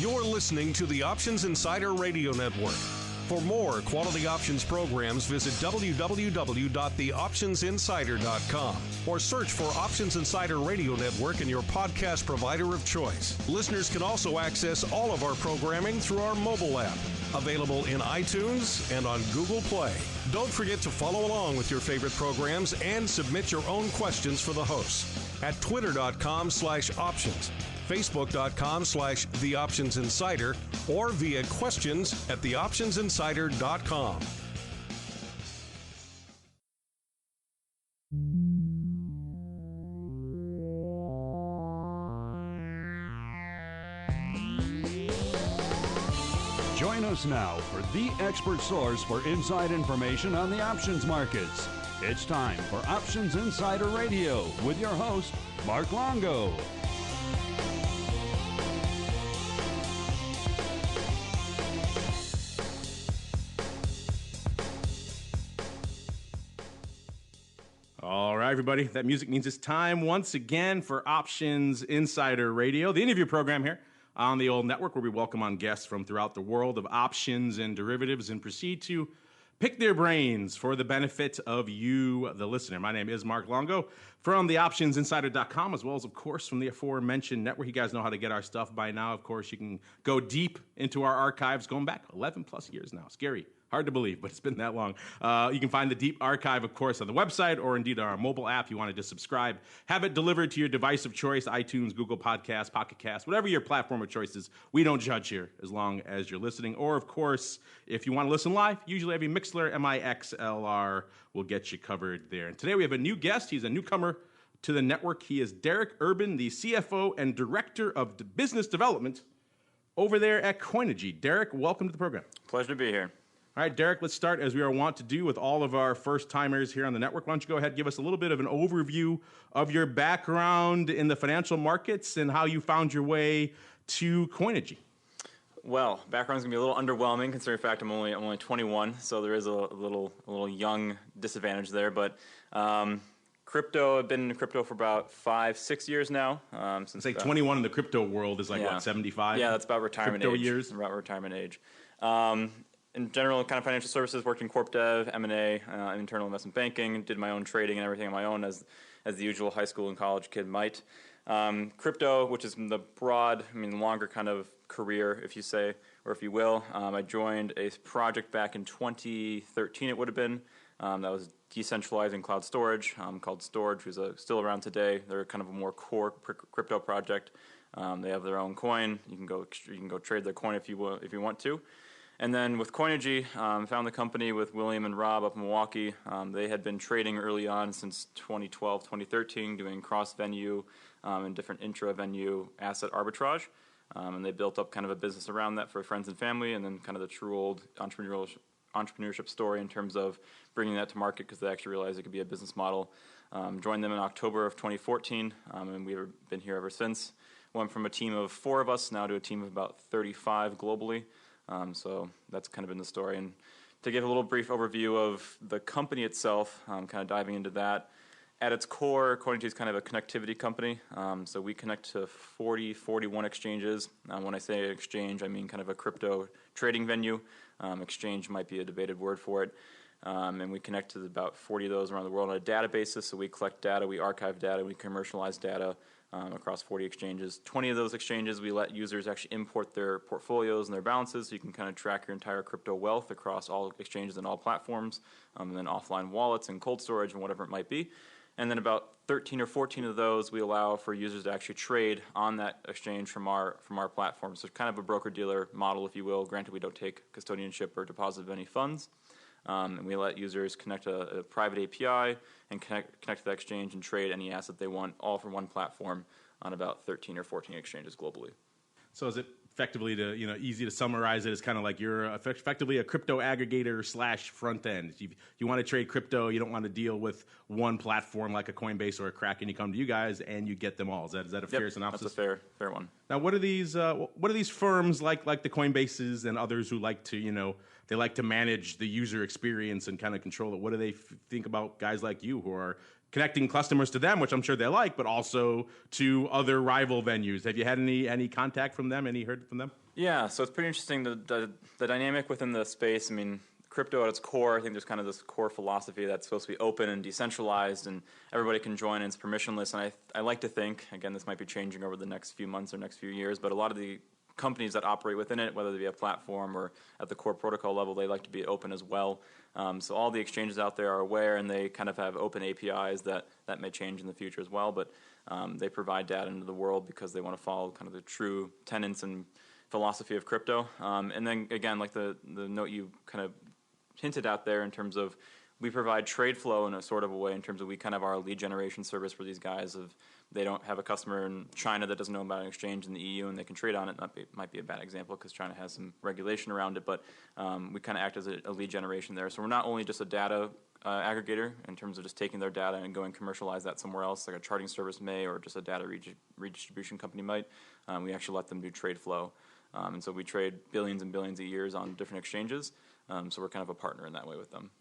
You're listening to the Options Insider Radio Network. For more quality options programs, visit www.theoptionsinsider.com or search for Options Insider Radio Network in your podcast provider of choice. Listeners can also access all of our programming through our mobile app, available in iTunes and on Google Play. Don't forget to follow along with your favorite programs and submit your own questions for the hosts at twitter.com/options, facebook.com/theoptionsinsider, or via questions at theoptionsinsider.com. Join us now for the expert source for inside information on the options markets. It's time for Options Insider Radio with your host, Mark Longo. All right, everybody. That music means it's time once again for Options Insider Radio, the interview program here on the old network where we welcome on guests from throughout the world of options and derivatives and proceed to pick their brains for the benefit of you, the listener. My name is Mark Longo from theoptionsinsider.com, as well as, of course, from the aforementioned network. You guys know how to get our stuff by now. Of course, you can go deep into our archives going back 11 plus years now. Scary. Hard to believe, but it's been that long. You can find the deep archive, of course, on the website or indeed on our mobile app. You want to just subscribe, have it delivered to your device of choice, iTunes, Google Podcasts, Pocket Cast, whatever your platform of choice is. We don't judge here as long as you're listening. Or, of course, if you want to listen live, usually every Mixlr, MIXLR, will get you covered there. And today we have a new guest. He's a newcomer to the network. He is Derek Urben, the CFO and Director of Business Development over there at Coinigy. Derek, welcome to the program. Pleasure to be here. All right, Derek, let's start as we are wont to do with all of our first-timers here on the network. Why don't you go ahead and give us a little bit of an overview of your background in the financial markets and how you found your way to Coinigy. Well, background's gonna be a little underwhelming considering the fact I'm only 21, so there is a little young disadvantage there. But crypto, I've been in crypto for about 5-6 years now. Since it's like 21 in the crypto world is like, what, 75? Yeah, that's about retirement crypto age. years? About retirement age. In general, kind of financial services, worked in corp dev, M&A, internal investment banking, did my own trading and everything on my own as the usual high school and college kid might. Crypto, which is the broad, longer kind of career, if you say, or if you will. I joined a project back in 2013, it would have been, that was decentralizing cloud storage, called Storage, which is still around today. They're kind of a more core crypto project. They have their own coin. You can go trade their coin if you want to. And then with Coinigy, found the company with William and Rob up in Milwaukee. They had been trading early on since 2012, 2013, doing cross-venue and different intra-venue asset arbitrage. And they built up kind of a business around that for friends and family, and then kind of the true old entrepreneurship story in terms of bringing that to market because they actually realized it could be a business model. Joined them in October of 2014, and we've been here ever since. Went from a team of 4 of us now to a team of about 35 globally. So that's kind of been the story. And to give a little brief overview of the company itself, kind of diving into that, at its core, Coinigy is kind of a connectivity company. So we connect to 41 exchanges. When I say exchange, I mean kind of a crypto trading venue. Exchange might be a debated word for it. And we connect to about 40 of those around the world on a data basis. So we collect data, we archive data, we commercialize data across 40 exchanges. 20 of those exchanges, we let users actually import their portfolios and their balances so you can kind of track your entire crypto wealth across all exchanges and all platforms, and then offline wallets and cold storage and whatever it might be. And then about 13 or 14 of those we allow for users to actually trade on that exchange from our platform. So it's kind of a broker-dealer model, if you will. Granted, we don't take custodianship or deposit of any funds. And we let users connect a private API and connect to the exchange and trade any asset they want, all from one platform on about 13 or 14 exchanges globally. So is it effectively easy to summarize it as kind of like you're effectively a crypto aggregator / front end. If you want to trade crypto, you don't want to deal with one platform like a Coinbase or a Kraken. You come to you guys and you get them all. Is that a fair synopsis? That's a fair one. Now, what are these firms like the Coinbases and others who like to they like to manage the user experience and kind of control it? What do they think about guys like you who are connecting customers to them, which I'm sure they like, but also to other rival venues? Have you had any contact from them? Any heard from them? Yeah, so it's pretty interesting, the dynamic within the space. I mean, crypto at its core, I think there's kind of this core philosophy that's supposed to be open and decentralized, and everybody can join, and it's permissionless. And I like to think, again, this might be changing over the next few months or next few years, but a lot of the companies that operate within it, whether they be a platform or at the core protocol level, they like to be open as well. So all the exchanges out there are aware, and they kind of have open APIs that may change in the future as well. But they provide data into the world because they want to follow kind of the true tenets and philosophy of crypto. And then again, like the note you kind of hinted out there in terms of we provide trade flow in a sort of a way in terms of we kind of are a lead generation service for these guys. If they don't have a customer in China that doesn't know about an exchange in the EU and they can trade on it, might be a bad example because China has some regulation around it, but we kind of act as a lead generation there. So we're not only just a data aggregator in terms of just taking their data and going commercialize that somewhere else, like a charting service may or just a data redistribution company might. We actually let them do trade flow. And so we trade billions and billions of years on different exchanges. So we're kind of a partner in that way with them.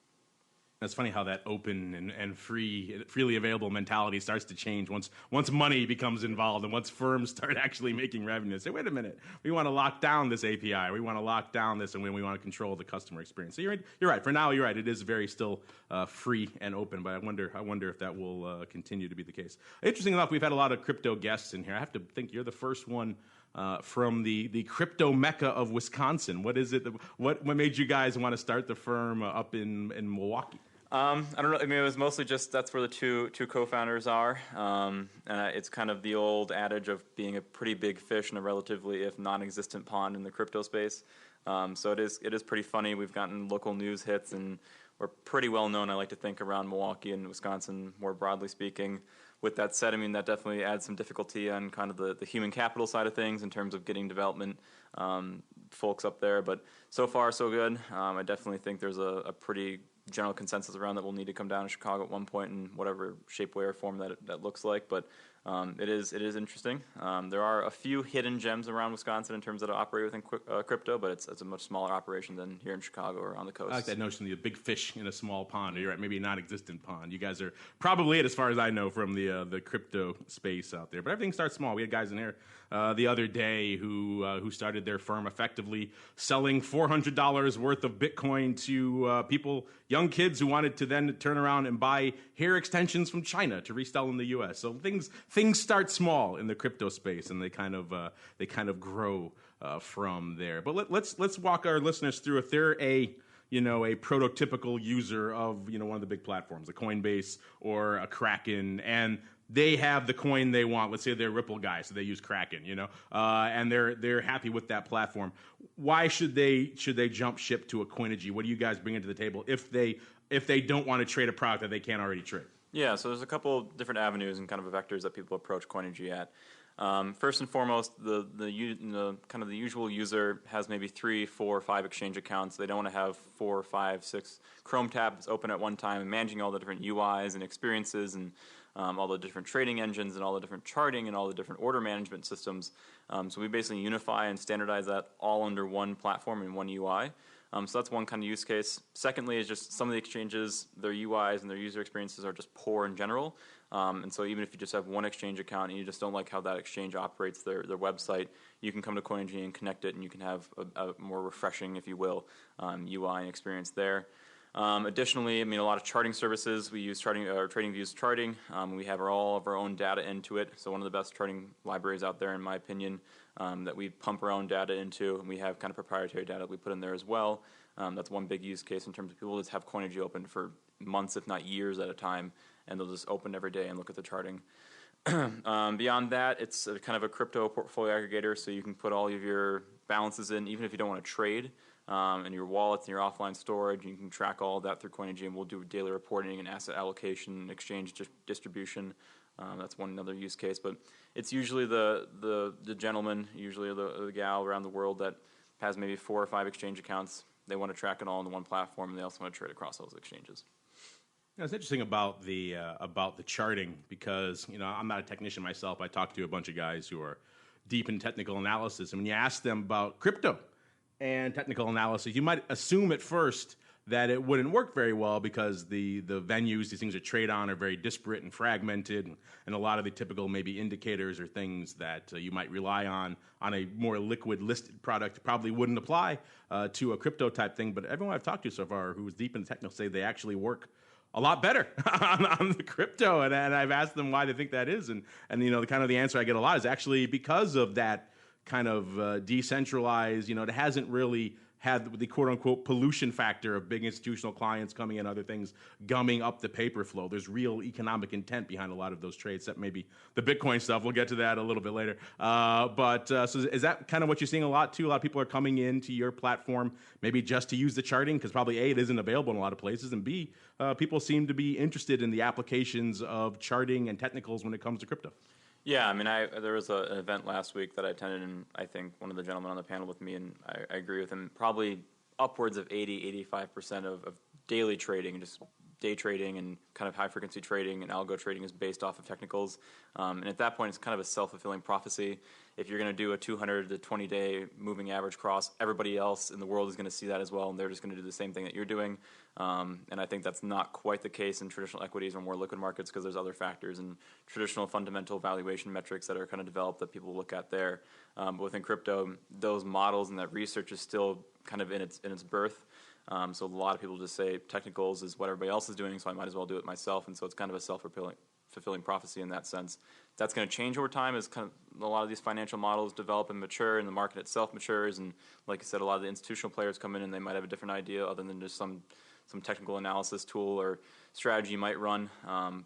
It's funny how that open and freely available mentality starts to change once money becomes involved and once firms start actually making revenue. Say, wait a minute, we want to lock down this API, we want to lock down this, and we want to control the customer experience. So you're right. For now, you're right. It is very still free and open, but I wonder if that will continue to be the case. Interesting enough, we've had a lot of crypto guests in here. I have to think you're the first one from the crypto mecca of Wisconsin. What is it? What made you guys want to start the firm up in Milwaukee? I don't know. I mean, it was mostly just that's where the two co-founders are. And it's kind of the old adage of being a pretty big fish in a relatively, if non-existent pond in the crypto space. So it is pretty funny. We've gotten local news hits, and we're pretty well known, I like to think, around Milwaukee and Wisconsin, more broadly speaking. With that said, I mean, that definitely adds some difficulty on kind of the human capital side of things in terms of getting development folks up there. But so far, so good. I definitely think there's a pretty general consensus around that we'll need to come down to Chicago at one point in whatever shape, way, or form that looks like. But it is interesting. There are a few hidden gems around Wisconsin in terms that operate within crypto, but it's a much smaller operation than here in Chicago or on the coast. I like that notion of the big fish in a small pond. You're right, maybe a non-existent pond. You guys are probably it, as far as I know, from the crypto space out there. But everything starts small. We had guys in here the other day who started their firm effectively selling $400 worth of Bitcoin to people, young kids who wanted to then turn around and buy hair extensions from China to resell in the U.S. So things start small in the crypto space, and they kind of grow from there. But let's walk our listeners through if they're a prototypical user of one of the big platforms, a Coinbase or a Kraken, and they have the coin they want. Let's say they're Ripple guys, so they use Kraken, and they're happy with that platform. Why should they jump ship to a Coinigy? What do you guys bring into the table if they don't want to trade a product that they can't already trade? Yeah, so there's a couple different avenues and kind of vectors that people approach Coinigy at. First and foremost, the kind of the usual user has maybe 3, 4, 5 exchange accounts. They don't want to have 4, 5, 6 Chrome tabs open at one time and managing all the different UIs and experiences and all the different trading engines and all the different charting and all the different order management systems. So we basically unify and standardize that all under one platform and one UI. So that's one kind of use case. Secondly is just some of the exchanges, their UIs and their user experiences are just poor in general. And so even if you just have one exchange account and you just don't like how that exchange operates, their website, you can come to Coinigy and connect it, and you can have a more refreshing, if you will, UI and experience there. Additionally, I mean, a lot of charting services, we use TradingView's charting. We have all of our own data into it. So one of the best charting libraries out there, in my opinion, that we pump our own data into, and we have kind of proprietary data that we put in there as well. That's one big use case in terms of people just have Coinigy open for months, if not years at a time, and they'll just open every day and look at the charting. Beyond that, it's kind of a crypto portfolio aggregator, so you can put all of your balances in, even if you don't want to trade, and your wallets and your offline storage. You can track all of that through Coinigy, and we'll do daily reporting and asset allocation, exchange distribution. That's another use case, but it's usually the gentleman, usually the gal around the world that has maybe 4 or 5 exchange accounts. They want to track it all into one platform, and they also want to trade across those exchanges. It's interesting about the charting because I'm not a technician myself. I talk to a bunch of guys who are deep in technical analysis, and when you ask them about crypto and technical analysis, you might assume at first that it wouldn't work very well because the venues these things are trade on are very disparate and fragmented, and a lot of the typical maybe indicators or things that you might rely on a more liquid listed product probably wouldn't apply to a crypto type thing. But everyone I've talked to so far who's deep in the technical say they actually work a lot better on the crypto, and I've asked them why they think that is, and the kind of the answer I get a lot is actually because of that kind of decentralized. It hasn't really had the quote-unquote pollution factor of big institutional clients coming in, other things gumming up the paper flow. There's real economic intent behind a lot of those trades, except maybe the Bitcoin stuff. We'll get to that a little bit later. So is that kind of what you're seeing a lot, too? A lot of people are coming into your platform maybe just to use the charting, because probably, A, it isn't available in a lot of places, and B, people seem to be interested in the applications of charting and technicals when it comes to crypto. Yeah, I mean, there was an event last week that I attended, and I think one of the gentlemen on the panel with me, and I agree with him, probably upwards of 85% of daily trading, just day trading and kind of high-frequency trading and algo trading is based off of technicals. And at that point, it's kind of a self-fulfilling prophecy. If you're going to do a 200 to 20-day moving average cross, everybody else in the world is going to see that as well, and they're just going to do the same thing that you're doing. And I think that's not quite the case in traditional equities or more liquid markets because there's other factors and traditional fundamental valuation metrics that are kind of developed that people look at there. But within crypto, those models and that research is still kind of in its birth. So a lot of people just say technicals is what everybody else is doing, so I might as well do it myself. And so it's kind of a self-fulfilling prophecy in that sense. That's going to change over time as kind of a lot of these financial models develop and mature and the market itself matures. And like I said, a lot of the institutional players come in and they might have a different idea other than just some technical analysis tool or strategy you might run.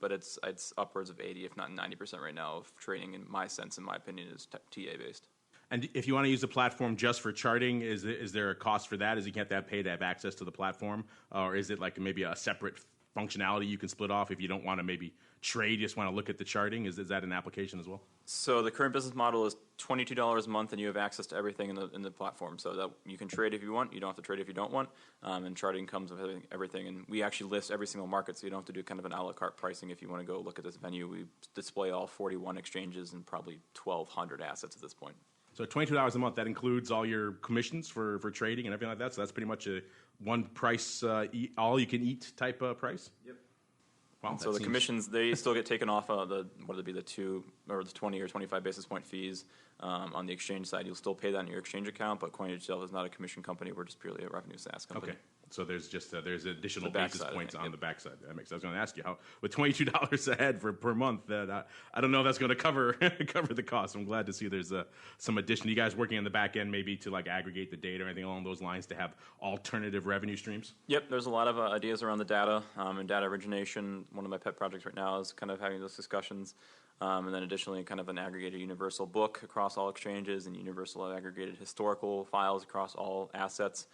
But it's upwards of 80, if not 90% right now of trading, in my sense, in my opinion, is TA-based. And if you want to use the platform just for charting, is there a cost for that? Is you can't pay to have access to the platform? Or is it like maybe a separate functionality you can split off if you don't want to maybe trade, you just want to look at the charting? Is that an application as well? So the current business model is $22 a month, and you have access to everything in the platform. So that you can trade if you want. You don't have to trade if you don't want. And charting comes with everything. And we actually list every single market, so you don't have to do kind of an a la carte pricing if you want to go look at this venue. We display all 41 exchanges and probably 1,200 assets at this point. So $22 a month, that includes all your commissions for trading and everything like that? So that's pretty much a one price, all-you-can-eat type price? Yep. Wow, so the commissions, they still get taken off of the 2 or the 20 or 25 basis point fees on the exchange side. You'll still pay that in your exchange account, but Coinigy itself is not a commission company. We're just purely a revenue SaaS company. Okay. So there's just there's additional The basis backside, points on yep. the backside. That makes. I was going to ask you how with $22 a head per month. That I don't know if that's going to cover cover the cost. I'm glad to see there's some addition. You guys working on the back end maybe to like aggregate the data or anything along those lines to have alternative revenue streams. Yep, there's a lot of ideas around the data and data origination. One of my pet projects right now is kind of having those discussions. And then additionally, kind of an aggregated universal book across all exchanges and universal aggregated historical files across all assets.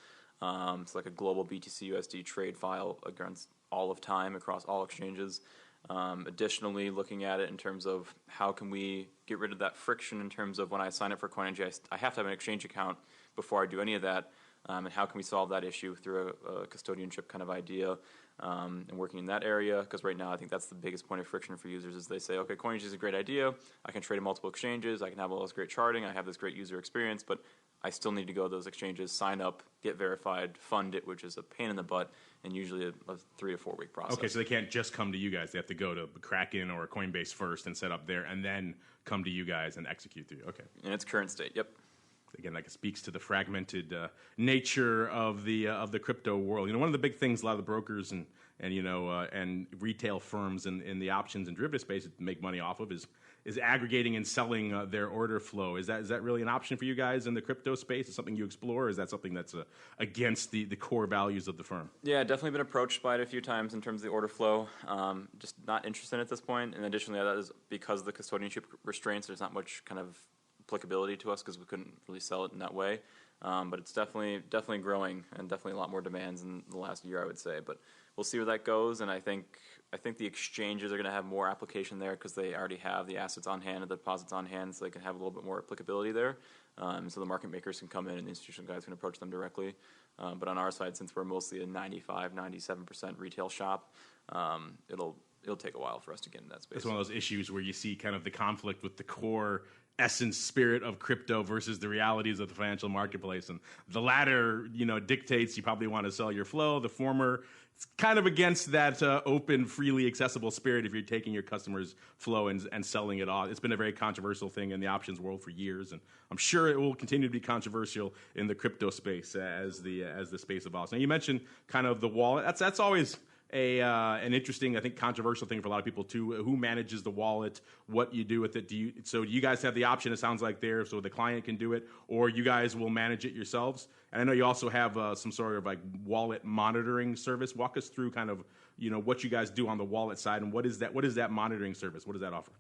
It's like a global BTC USD trade file against all of time across all exchanges. Additionally, looking at it in terms of how can we get rid of that friction in terms of when I sign up for Coinigy, I have to have an exchange account before I do any of that. And how can we solve that issue through a custodianship kind of idea and working in that area? Because right now I think that's the biggest point of friction for users is they say, okay, Coinigy is a great idea. I can trade in multiple exchanges. I can have all this great charting. I have this great user experience, but I still need to go to those exchanges, sign up, get verified, fund it, which is a pain in the butt and usually a 3 to 4 week process. Okay, so they can't just come to you guys. They have to go to Kraken or Coinbase first and set up there and then come to you guys and execute through. Okay. In its current state, yep. Again, like it speaks to the fragmented nature of the crypto world. One of the big things a lot of the brokers and retail firms in the options and derivative space make money off of is aggregating and selling their order flow. Is that really an option for you guys in the crypto space? Is it something you explore, or is that something that's against the core values of the firm? Yeah, definitely been approached by it a few times in terms of the order flow. Just not interested at this point. And additionally, that is because of the custodianship restraints. There's not much kind of applicability to us because we couldn't really sell it in that way. But it's definitely growing and definitely a lot more demands in the last year, I would say. But we'll see where that goes. And I think the exchanges are going to have more application there because they already have the assets on hand and the deposits on hand, so they can have a little bit more applicability there. So the market makers can come in and the institutional guys can approach them directly. But on our side, since we're mostly a 97% retail shop, it'll take a while for us to get in that space. It's one of those issues where you see kind of the conflict with the core essence spirit of crypto versus the realities of the financial marketplace. And the latter, dictates you probably want to sell your flow. The former, it's kind of against that open, freely accessible spirit if you're taking your customers' flow and selling it all. It's been a very controversial thing in the options world for years, and I'm sure it will continue to be controversial in the crypto space as the space evolves. Now, you mentioned kind of the wallet. That's always an interesting, I think, controversial thing for a lot of people too. Who manages the wallet? What you do with it? Do you guys have the option? It sounds like there, so the client can do it, or you guys will manage it yourselves? And I know you also have some sort of like wallet monitoring service. Walk us through kind of what you guys do on the wallet side, and what is that monitoring service? What does that offer?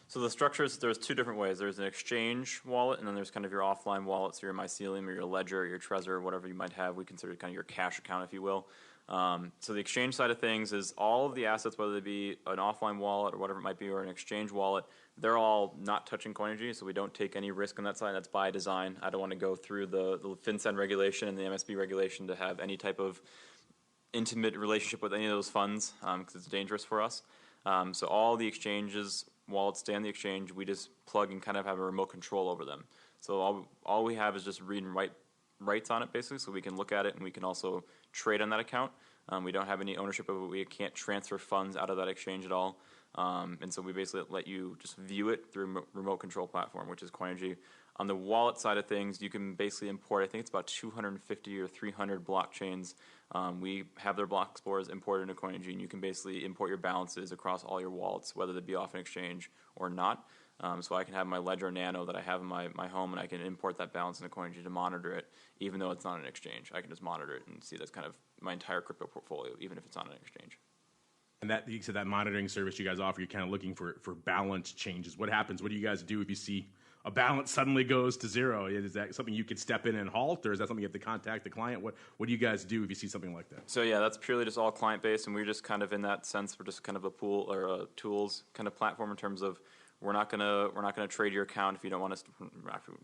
So the structures, there's two different ways. There's an exchange wallet, and then there's kind of your offline wallet, so your Mycelium or your Ledger or your Trezor or whatever you might have. We consider it kind of your cash account, if you will. So the exchange side of things is all of the assets, whether they be an offline wallet or whatever it might be, or an exchange wallet, they're all not touching Coinigy, so we don't take any risk on that side. That's by design. I don't want to go through the FinCEN regulation and the MSB regulation to have any type of intimate relationship with any of those funds because it's dangerous for us. So all the exchanges, wallets stay on the exchange. We just plug and kind of have a remote control over them. So all we have is just read and write rights on it, basically, so we can look at it and we can also trade on that account. We don't have any ownership of it. We can't transfer funds out of that exchange at all. And so we basically let you just view it through remote control platform, which is Coinigy. On the wallet side of things, you can basically import, I think it's about 250 or 300 blockchains. We have their block explorers imported into Coinigy, and you can basically import your balances across all your wallets, whether they be off an exchange or not. So I can have my Ledger Nano that I have in my home, and I can import that balance into Coinigy to monitor it, even though it's not an exchange. I can just monitor it and see that's kind of my entire crypto portfolio, even if it's on an exchange. And that you said that monitoring service you guys offer, you're kind of looking for balance changes. What happens? What do you guys do if you see a balance suddenly goes to zero? Is that something you could step in and halt, or is that something you have to contact the client? What do you guys do if you see something like that? So yeah, that's purely just all client-based, and we're just kind of in that sense, we're just kind of a pool or a tools kind of platform in terms of we're not gonna trade your account if you don't want us to.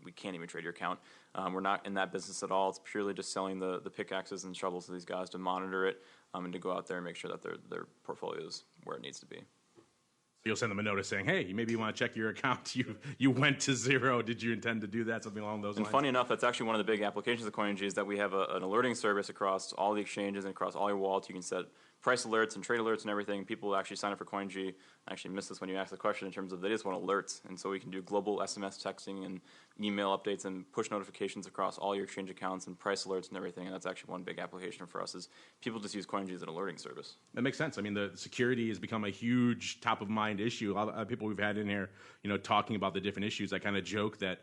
We can't even trade your account. We're not in that business at all. It's purely just selling the pickaxes and shovels to these guys to monitor it and to go out there and make sure that their portfolio is where it needs to be. You'll send them a notice saying, hey, maybe you want to check your account. You went to zero. Did you intend to do that? Something along those lines? And funny enough, that's actually one of the big applications of Coinigy is that we have an alerting service across all the exchanges and across all your wallets. You can set price alerts and trade alerts and everything. People actually sign up for Coinigy. I actually missed this when you asked the question in terms of they just want alerts. And so we can do global SMS texting and email updates and push notifications across all your exchange accounts and price alerts and everything. And that's actually one big application for us is people just use Coinigy as an alerting service. That makes sense. I mean, the security has become a huge top of mind issue. A lot of people we've had in here, talking about the different issues. I kind of joke that,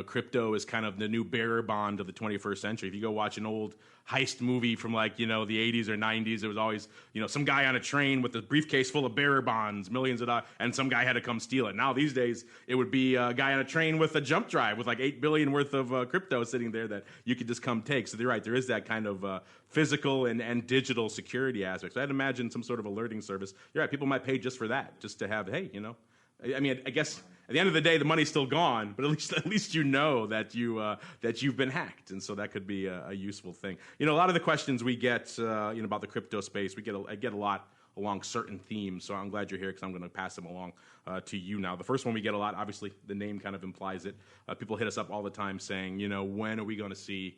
crypto is kind of the new bearer bond of the 21st century. If you go watch an old heist movie from the 80s or 90s, it was always, some guy on a train with a briefcase full of bearer bonds, millions of dollars, and some guy had to come steal it. Now these days, it would be a guy on a train with a jump drive with like 8 billion worth of crypto sitting there that you could just come take. So you're right, there is that kind of physical and digital security aspect. So I'd imagine some sort of alerting service. You're right, people might pay just for that, just to have, hey, I mean, I guess at the end of the day, the money's still gone, but at least you know that you've been hacked, and so that could be a useful thing. A lot of the questions we get, about the crypto space, I get a lot along certain themes. So I'm glad you're here because I'm going to pass them along to you now. The first one we get a lot, obviously, the name kind of implies it. People hit us up all the time saying, when are we going to see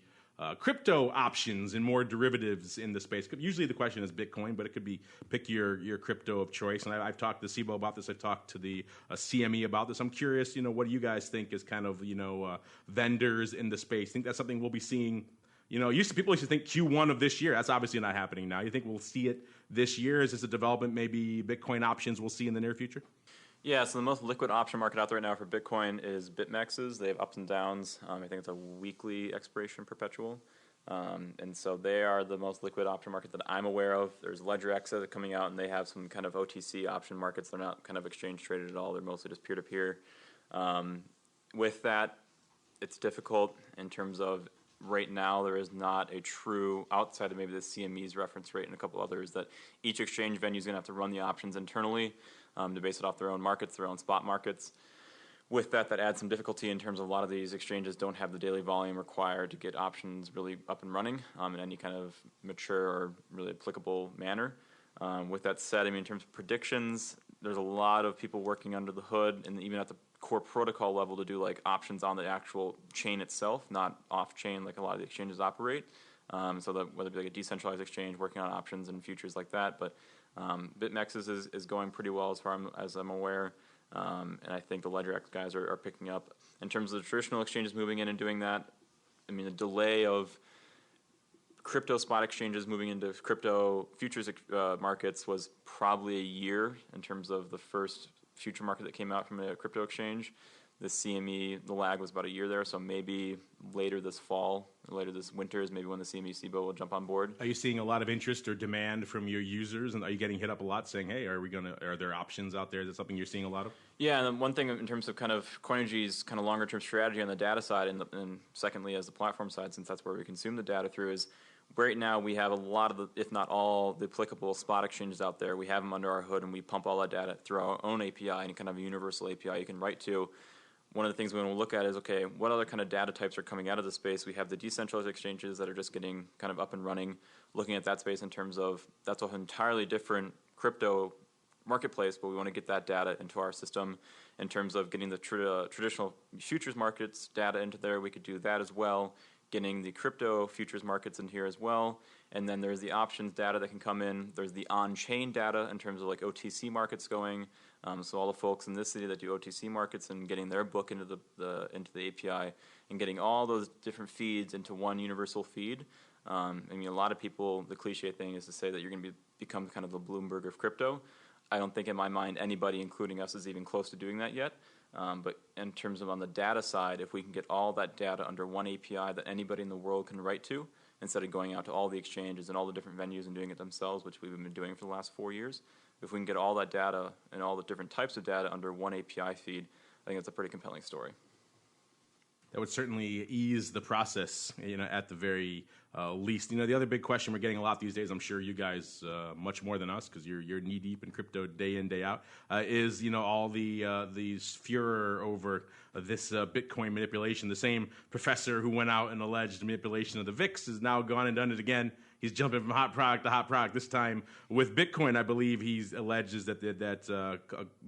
crypto options and more derivatives in the space? Usually the question is Bitcoin, but it could be pick your crypto of choice. And I've talked to SIBO about this. I've talked to the CME about this. I'm curious, what do you guys think is kind of, vendors in the space? Think that's something we'll be seeing? People used to think Q1 of this year. That's obviously not happening now. You think we'll see it this year? Is this a development maybe Bitcoin options we'll see in the near future? Yeah, so the most liquid option market out there right now for Bitcoin is BitMEX's. They have ups and downs. I think it's a weekly expiration perpetual. And so they are the most liquid option market that I'm aware of. There's LedgerX coming out, and they have some kind of OTC option markets. They're not kind of exchange traded at all. They're mostly just peer-to-peer. With that, it's difficult in terms of right now there is not a true, outside of maybe the CME's reference rate and a couple others, that each exchange venue is going to have to run the options internally to base it off their own markets, their own spot markets. With that adds some difficulty in terms of a lot of these exchanges don't have the daily volume required to get options really up and running in any kind of mature or really applicable manner. With that said, in terms of predictions, there's a lot of people working under the hood and even at the core protocol level to do like options on the actual chain itself, not off chain like a lot of the exchanges operate. So that whether it be like a decentralized exchange working on options and futures like that, but BitMEX is going pretty well as far as I'm aware, and I think the LedgerX guys are picking up. In terms of the traditional exchanges moving in and doing that, I mean the delay of crypto spot exchanges moving into crypto futures markets was probably a year in terms of the first future market that came out from a crypto exchange. The CME, the lag was about a year there, so maybe later this fall, or later this winter is maybe when the CME SIBO will jump on board. Are you seeing a lot of interest or demand from your users, and are you getting hit up a lot saying, hey, are there options out there? Is that something you're seeing a lot of? Yeah, and then one thing in terms of kind of Coinigy's kind of longer term strategy on the data side, and secondly as the platform side, since that's where we consume the data through, is right now we have a lot of the, if not all, the applicable spot exchanges out there. We have them under our hood, and we pump all that data through our own API and kind of a universal API you can write to. One of the things we want to look at is, okay, what other kind of data types are coming out of the space? We have the decentralized exchanges that are just getting kind of up and running. Looking at that space in terms of that's an entirely different crypto marketplace, but we want to get that data into our system. In terms of getting the traditional futures markets data into there, we could do that as well. Getting the crypto futures markets in here as well. And then there's the options data that can come in. There's the on-chain data in terms of like OTC markets going. So all the folks in this city that do OTC markets and getting their book into the API and getting all those different feeds into one universal feed. I mean, a lot of people, the cliche thing is to say that you're going to become kind of the Bloomberg of crypto. I don't think in my mind anybody, including us, is even close to doing that yet. But in terms of on the data side, if we can get all that data under one API that anybody in the world can write to, instead of going out to all the exchanges and all the different venues and doing it themselves, which we've been doing for the last 4 years, if we can get all that data and all the different types of data under one API feed, I think that's a pretty compelling story. That would certainly ease the process, at the very least. The other big question we're getting a lot these days, I'm sure you guys much more than us because you're knee deep in crypto day in, day out, is all these furor over this Bitcoin manipulation. The same professor who went out and alleged manipulation of the VIX has now gone and done it again. He's jumping from hot product to hot product. This time with Bitcoin, I believe he's alleges that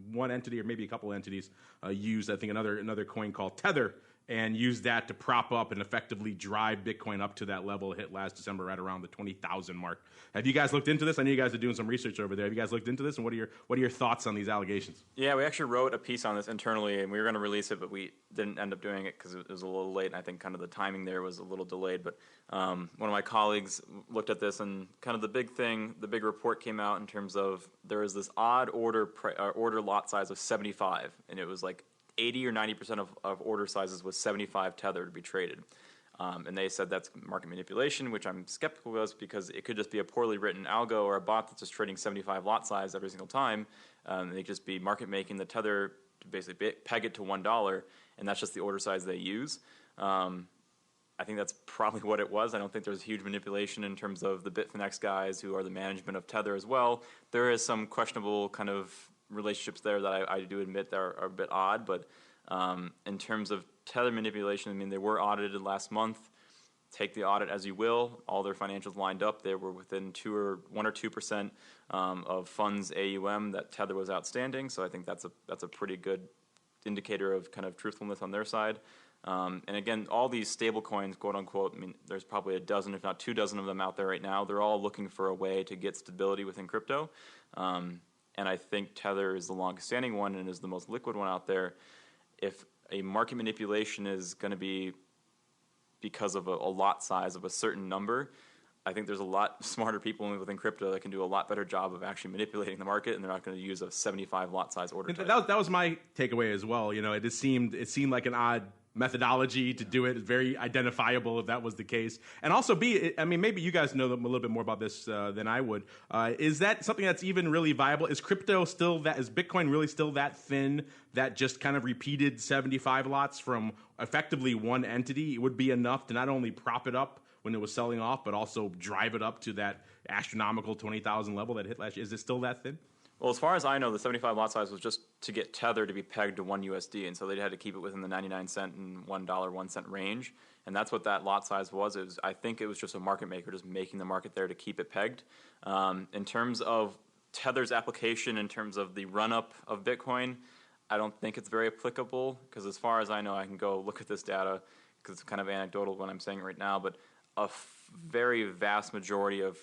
one entity or maybe a couple entities used, I think, another coin called Tether, and use that to prop up and effectively drive Bitcoin up to that level it hit last December right around the 20,000 mark. Have you guys looked into this? I know you guys are doing some research over there. Have you guys looked into this, and what are your thoughts on these allegations? Yeah, we actually wrote a piece on this internally, and we were going to release it, but we didn't end up doing it because it was a little late, and I think kind of the timing there was a little delayed. But one of my colleagues looked at this, and kind of the big report came out in terms of there was this odd order lot size of 75, and it was like 80 or 90% of order sizes was 75 tether to be traded. And they said that's market manipulation, which I'm skeptical of because it could just be a poorly written algo or a bot that's just trading 75 lot size every single time. They just be market making the tether to basically peg it to $1, and that's just the order size they use. I think that's probably what it was. I don't think there's huge manipulation in terms of the Bitfinex guys who are the management of Tether as well. There is some questionable kind of relationships there that I do admit that are a bit odd, but in terms of Tether manipulation, I mean, they were audited last month. Take the audit as you will. All their financials lined up. They were within 1 or 2% of funds AUM that Tether was outstanding. So I think that's a pretty good indicator of kind of truthfulness on their side. And again, all these stable coins, quote unquote, I mean, there's probably a dozen, if not 24 of them out there right now. They're all looking for a way to get stability within crypto. And I think Tether is the longest standing one and is the most liquid one out there. If a market manipulation is going to be because of a lot size of a certain number, I think there's a lot smarter people within crypto that can do a lot better job of actually manipulating the market, and they're not going to use a 75 lot size order type. That was my takeaway as well. It seemed like an odd methodology to do it. It's very identifiable if that was the case. And also maybe you guys know a little bit more about this than I would. Is that something that's even really viable? Is Bitcoin really still that thin that just kind of repeated 75 lots from effectively one entity would be enough to not only prop it up when it was selling off, but also drive it up to that astronomical 20,000 level that hit last year? Is it still that thin? Well, as far as I know, the 75 lot size was just to get Tether to be pegged to $1 USD, and so they had to keep it within the 99 cent and $1 1 cent range, and that's what that lot size was. I think it was just a market maker just making the market there to keep it pegged. In terms of Tether's application, in terms of the run-up of Bitcoin, I don't think it's very applicable because as far as I know, I can go look at this data because it's kind of anecdotal what I'm saying right now, but very vast majority of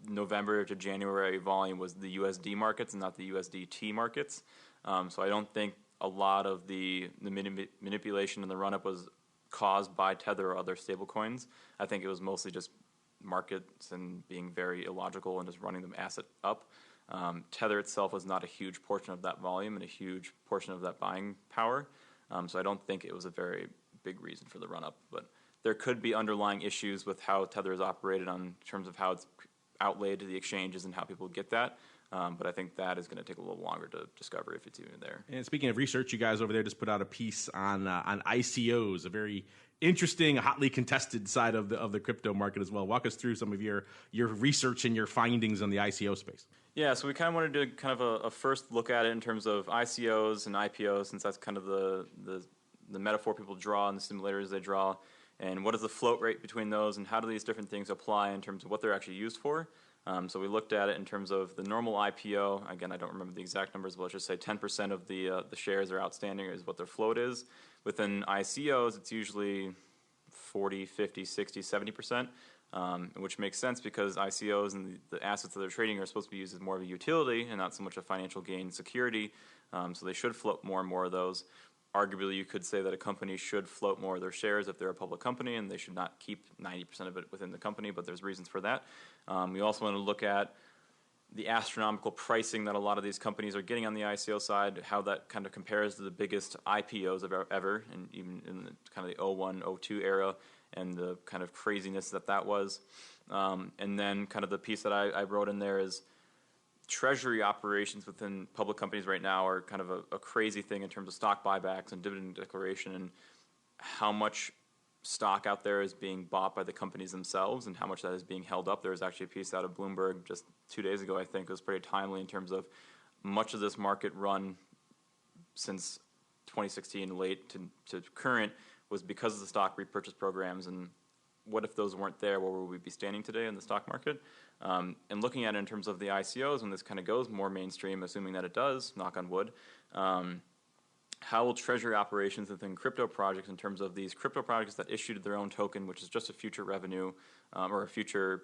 November to January volume was the USD markets and not the USDT markets. So I don't think a lot of the manipulation in the run-up was caused by Tether or other stablecoins. I think it was mostly just markets and being very illogical and just running the asset up. Tether itself was not a huge portion of that volume and a huge portion of that buying power. So I don't think it was a very big reason for the run-up. But there could be underlying issues with how Tether is operated in terms of how it's outlaid to the exchanges and how people get that. But I think that is going to take a little longer to discover if it's even there. And speaking of research, you guys over there just put out a piece on ICOs, a very interesting, hotly contested side of the crypto market as well. Walk us through some of your research and your findings on the ICO space. Yeah, so we kind of wanted to do kind of a first look at it in terms of ICOs and IPOs, since that's kind of the metaphor people draw and the simulators they draw. And what is the float rate between those, and how do these different things apply in terms of what they're actually used for? So we looked at it in terms of the normal IPO. Again, I don't remember the exact numbers, but let's just say 10% of the shares are outstanding is what their float is. Within ICOs, it's usually 40, 50, 60, 70%, which makes sense because ICOs and the assets that they're trading are supposed to be used as more of a utility and not so much a financial gain security. So they should float more and more of those. Arguably, you could say that a company should float more of their shares if they're a public company, and they should not keep 90% of it within the company, but there's reasons for that. We also want to look at the astronomical pricing that a lot of these companies are getting on the ICO side, how that kind of compares to the biggest IPOs ever, and even in the kind of the 01, 02 era, and the kind of craziness that was. And then kind of the piece that I wrote in there is treasury operations within public companies right now are kind of a crazy thing in terms of stock buybacks and dividend declaration and how much stock out there is being bought by the companies themselves and how much that is being held up. There was actually a piece out of Bloomberg just 2 days ago, I think. It was pretty timely in terms of much of this market run since 2016 late to current was because of the stock repurchase programs. And what if those weren't there? Where would we be standing today in the stock market? And looking at it in terms of the ICOs, when this kind of goes more mainstream, assuming that it does, knock on wood, how will treasury operations within crypto projects in terms of these crypto projects that issued their own token, which is just a future revenue or a future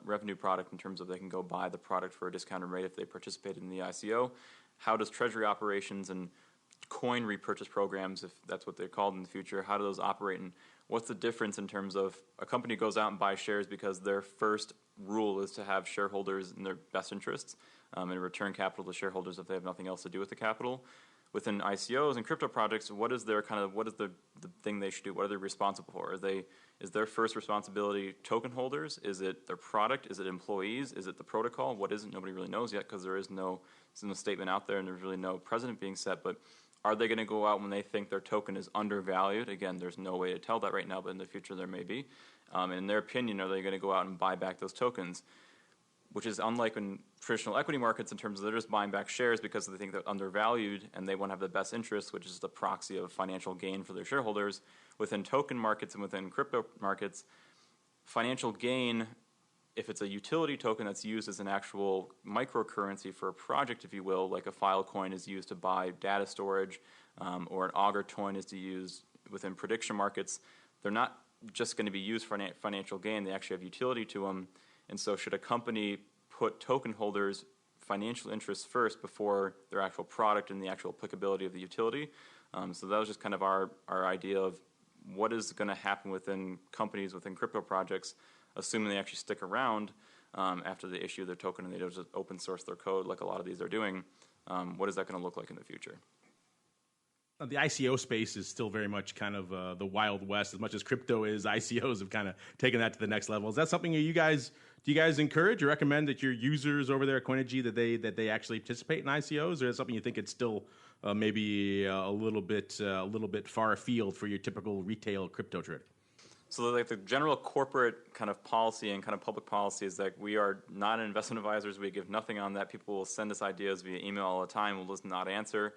revenue product in terms of they can go buy the product for a discounted rate if they participated in the ICO, how does treasury operations and coin repurchase programs, if that's what they're called in the future, how do those operate, and what's the difference in terms of a company goes out and buys shares because their first rule is to have shareholders in their best interests and return capital to shareholders if they have nothing else to do with the capital. Within ICOs and crypto projects, what is the thing they should do? What are they responsible for? Is their first responsibility token holders? Is it their product? Is it employees? Is it the protocol? What is it? Nobody really knows yet because there's no statement out there and there's really no precedent being set. But are they going to go out when they think their token is undervalued? Again, there's no way to tell that right now, but in the future there may be. In their opinion, are they going to go out and buy back those tokens? Which is unlike in traditional equity markets in terms of they're just buying back shares because they think they're undervalued and they want to have the best interest, which is the proxy of financial gain for their shareholders. Within token markets and within crypto markets, financial gain, if it's a utility token that's used as an actual microcurrency for a project, if you will, like a Filecoin is used to buy data storage or an Augur coin is to use within prediction markets, they're not just going to be used for financial gain. They actually have utility to them. And so should a company put token holders' financial interests first before their actual product and the actual applicability of the utility? So that was just kind of our idea of what is going to happen within companies, within crypto projects, assuming they actually stick around after they issue their token and they don't just open source their code like a lot of these are doing. What is that going to look like in the future? The ICO space is still very much kind of the Wild West. As much as crypto is, ICOs have kind of taken that to the next level. Is that something do you guys encourage or recommend that your users over there at Coinigy that they actually participate in ICOs, or is it something you think it's still maybe a little bit far afield for your typical retail crypto trader? So like the general corporate kind of policy and kind of public policy is that we are not investment advisors. We give nothing on that. People will send us ideas via email all the time. We'll just not answer.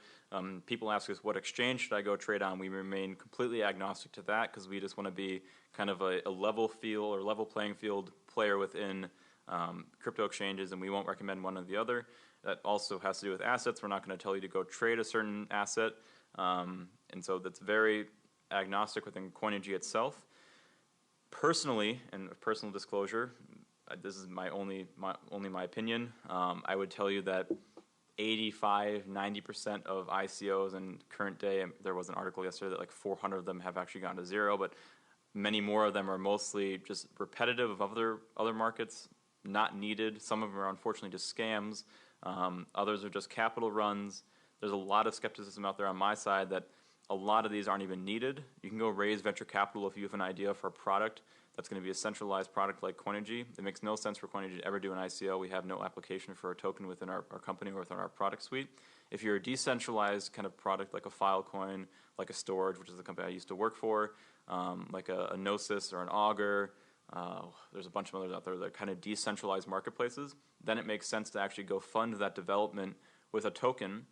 People ask us, what exchange should I go trade on? We remain completely agnostic to that because we just want to be kind of a level field or level playing field player within crypto exchanges, and we won't recommend one or the other. that also has to do with assets. We're not going to tell you to go trade a certain asset. And so that's very agnostic within Coinigy itself. Personally, and personal disclosure, this is only my opinion. I would tell you that 85-90% of ICOs in current day, there was an article yesterday that like 400 of them have actually gone to zero, but many more of them are mostly just repetitive of other markets, not needed. Some of them are unfortunately just scams. Others are just capital runs. There's a lot of skepticism out there on my side that a lot of these aren't even needed. You can go raise venture capital if you have an idea for a product that's going to be a centralized product like Coinigy. It makes no sense for Coinigy to ever do an ICO. We have no application for a token within our company or within our product suite. If you're a decentralized kind of product like a Filecoin, like a Storage, which is the company I used to work for, like a Gnosis or an Augur, there's a bunch of others out there that are kind of decentralized marketplaces, then it makes sense to actually go fund that development with a token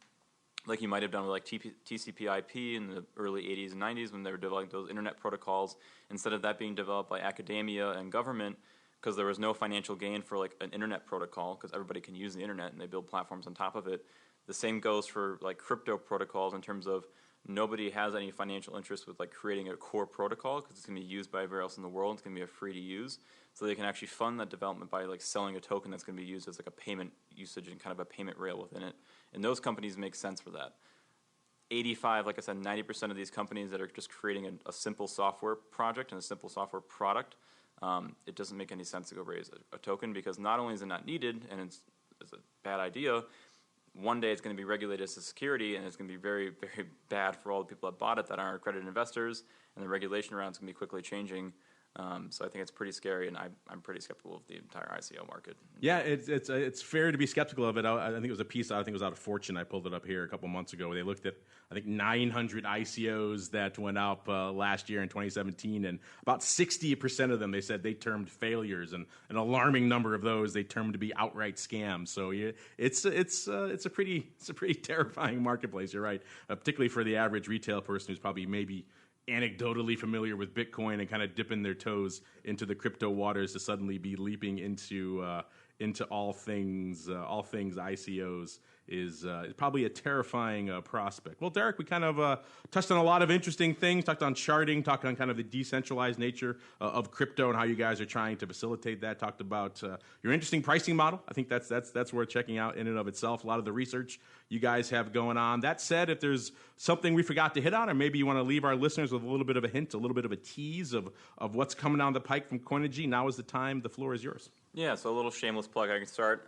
like you might have done with like TCP/IP in the early 80s and 90s when they were developing those internet protocols, instead of that being developed by academia and government, because there was no financial gain for like an internet protocol, because everybody can use the internet and they build platforms on top of it. The same goes for like crypto protocols in terms of nobody has any financial interest with like creating a core protocol because it's going to be used by everywhere else in the world. It's going to be free to use. So they can actually fund that development by like selling a token that's going to be used as like a payment usage and kind of a payment rail within it. And those companies make sense for that. 85, like I said, 90% of these companies that are just creating a simple software project and a simple software product, it doesn't make any sense to go raise a token, because not only is it not needed and it's a bad idea, one day it's going to be regulated as a security, and it's going to be very, very bad for all the people that bought it that aren't accredited investors, and the regulation around it's going to be quickly changing. So I think it's pretty scary, and I'm pretty skeptical of the entire ICO market. Yeah, it's fair to be skeptical of it. I think it was a piece, I think it was out of Fortune, I pulled it up here a couple months ago, where they looked at, I think, 900 ICOs that went up last year in 2017, and about 60% of them, they said they termed failures, and an alarming number of those they termed to be outright scams. So yeah, it's a pretty terrifying marketplace, you're right, particularly for the average retail person who's probably maybe anecdotally familiar with Bitcoin and kind of dipping their toes into the crypto waters, to suddenly be leaping into all things ICOs is probably a terrifying prospect. Well, Derek, we kind of touched on a lot of interesting things, talked on charting, talked on kind of the decentralized nature of crypto and how you guys are trying to facilitate that, talked about your interesting pricing model. I think that's worth checking out in and of itself, a lot of the research you guys have going on. That said, if there's something we forgot to hit on, or maybe you want to leave our listeners with a little bit of a hint, a little bit of a tease of what's coming down the pike from Coinigy, now is the time. The floor is yours. Yeah, so a little shameless plug I can start.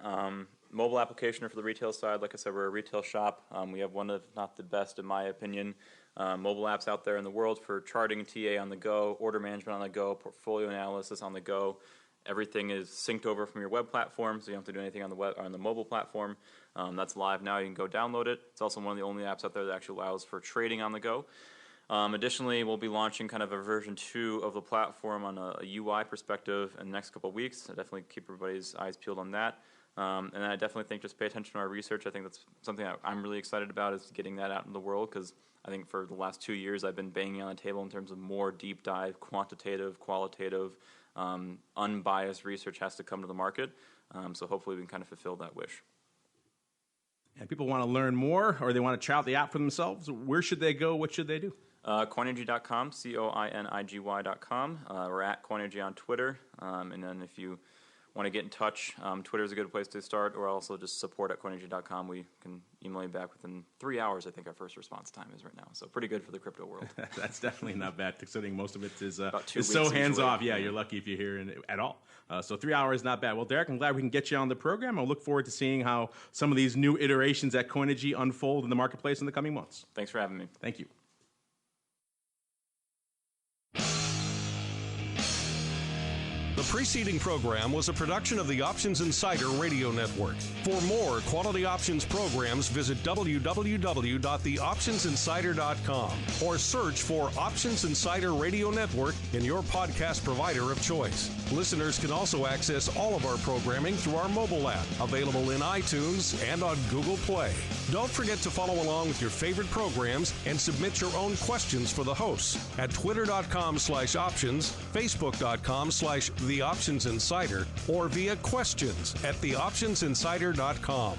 Mobile application for the retail side. Like I said, we're a retail shop. We have one of, if not the best, in my opinion, mobile apps out there in the world for charting TA on the go, order management on the go, portfolio analysis on the go. Everything is synced over from your web platform, so you don't have to do anything on the web or on the mobile platform. That's live now. You can go download it. It's also one of the only apps out there that actually allows for trading on the go. Additionally, we'll be launching kind of a version 2 of the platform on a UI perspective in the next couple of weeks. So definitely keep everybody's eyes peeled on that. And I definitely think just pay attention to our research. I think that's something that I'm really excited about, is getting that out in the world, because I think for the last 2 years I've been banging on the table in terms of more deep dive, quantitative, qualitative, unbiased research has to come to the market. So hopefully we can kind of fulfill that wish. And people want to learn more, or they want to try out the app for themselves, where should they go? What should they do? Coinigy.com, Coinigy.com. We're at Coinigy on Twitter. And then if you want to get in touch, Twitter is a good place to start, or also just support at Coinigy.com. We can email you back within 3 hours, I think our first response time is right now. So pretty good for the crypto world. That's definitely not bad, considering most of it is so hands-off. Yeah, you're lucky if you're here at all. So 3 hours, not bad. Well, Derek, I'm glad we can get you on the program. I'll look forward to seeing how some of these new iterations at Coinigy unfold in the marketplace in the coming months. Thanks for having me. Thank you. The preceding program was a production of the Options Insider Radio Network. For more quality options programs, visit www.theoptionsinsider.com or search for Options Insider Radio Network in your podcast provider of choice. Listeners can also access all of our programming through our mobile app, available in iTunes and on Google Play. Don't forget to follow along with your favorite programs and submit your own questions for the hosts at twitter.com/options, facebook.com/The Options Insider, or via questions at theoptionsinsider.com.